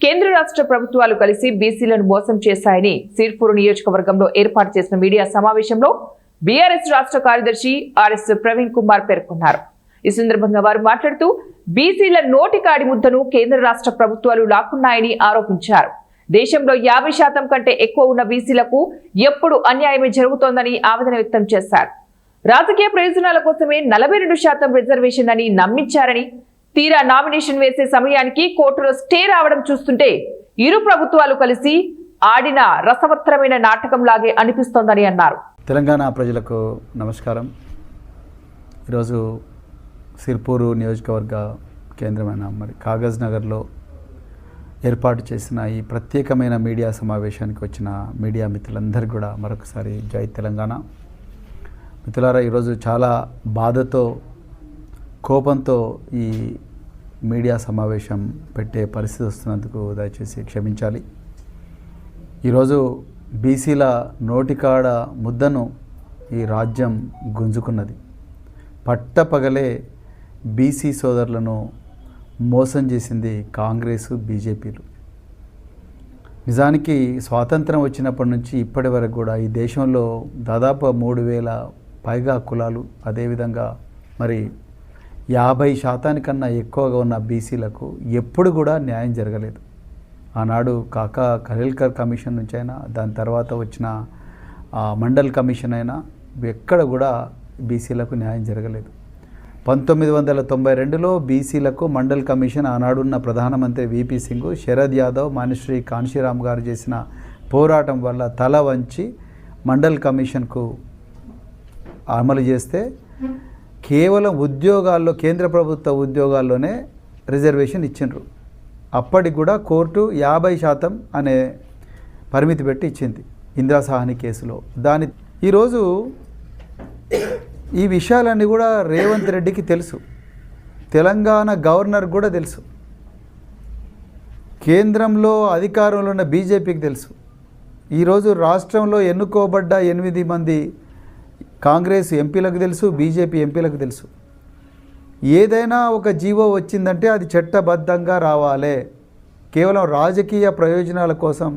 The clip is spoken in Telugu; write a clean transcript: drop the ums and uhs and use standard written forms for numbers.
కేంద్ర రాష్ట్ర ప్రభుత్వాలు కలిసి బీసీలను మోసం చేశాయని సిర్పూర్ నియోజకవర్గంలో ఏర్పాటు చేసిన మీడియా సమావేశంలో బీఆర్ఎస్ రాష్ట్ర కార్యదర్శి ఆర్ఎస్ ప్రవీణ్ కుమార్ పేర్కొన్నారు. ఈ సందర్భంగా వారు మాట్లాడుతూ బీసీల నోటి కాడి ముద్దను కేంద్ర రాష్ట్ర ప్రభుత్వాలు లాక్కున్నాయని ఆరోపించారు. దేశంలో 50% కంటే ఎక్కువ ఉన్న బీసీలకు ఎప్పుడు అన్యాయమే జరుగుతోందని ఆవేదన వ్యక్తం చేశారు. రాజకీయ ప్రయోజనాల కోసమే 42% రిజర్వేషన్ అని నమ్మించారని, తీరా నామినేషన్ వేసే సమయానికి కోర్టులో స్టే రావడం చూస్తుంటే ఇరు ప్రభుత్వాలు కలిసి ఆడిన రసవత్తరమైన నాటకంలాగే అనిపిస్తోందని అన్నారు. తెలంగాణ ప్రజలకు నమస్కారం. ఈరోజు సిర్పూరు నియోజకవర్గ కేంద్రమైన కాగజ్ నగర్లో ఏర్పాటు చేసిన ఈ ప్రత్యేకమైన మీడియా సమావేశానికి వచ్చిన మీడియా మిత్రులందరికీ కూడా మరొకసారి జై తెలంగాణ. మిత్రులారా, ఈరోజు చాలా బాధతో కోపంతో ఈ మీడియా సమావేశం పెట్టే పరిస్థితి వస్తున్నందుకు దయచేసి క్షమించాలి. ఈరోజు బీసీల నోటికాడ ముద్దను ఈ రాజ్యం గుంజుకున్నది. పట్టపగలే బీసీ సోదరులను మోసం చేసింది కాంగ్రెస్, బీజేపీలు. నిజానికి స్వాతంత్రం వచ్చినప్పటి నుంచి ఇప్పటి వరకు కూడా ఈ దేశంలో దాదాపు 3,000 పైగా కులాలు, అదేవిధంగా మరి 50% కన్నా ఎక్కువగా ఉన్న బీసీలకు ఎప్పుడు కూడా న్యాయం జరగలేదు. ఆనాడు కాకా ఖలీల్కర్ కమిషన్ నుంచి అయినా, దాని తర్వాత వచ్చిన మండల్ కమిషన్ అయినా ఎక్కడ కూడా బీసీలకు న్యాయం జరగలేదు. 1992లో బీసీలకు మండల్ కమిషన్ ఆనాడున్న ప్రధానమంత్రి విపి సింగ్, శరద్ యాదవ్, మానిశ్రీ కాన్షీరామ్ గారు చేసిన పోరాటం వల్ల తల వంచి మండల్ కమిషన్కు అమలు చేస్తే కేవలం ఉద్యోగాల్లో, కేంద్ర ప్రభుత్వ ఉద్యోగాల్లోనే రిజర్వేషన్ ఇచ్చిండ్రు. అప్పటికి కూడా కోర్టు 50% అనే పరిమితి పెట్టి ఇచ్చింది ఇందిరా సాహ్ని కేసులో. ఈరోజు ఈ విషయాలన్నీ కూడా రేవంత్ రెడ్డికి తెలుసు, తెలంగాణ గవర్నర్ కూడా తెలుసు, కేంద్రంలో అధికారంలో ఉన్న బీజేపీకి తెలుసు. ఈరోజు రాష్ట్రంలో ఎన్నుకోబడ్డ 8 మంది కాంగ్రెస్ ఎంపీలకు తెలుసు, బీజేపీ ఎంపీలకు తెలుసు. ఏదైనా ఒక జీవో వచ్చిందంటే అది చట్టబద్ధంగా రావాలి. కేవలం రాజకీయ ప్రయోజనాల కోసం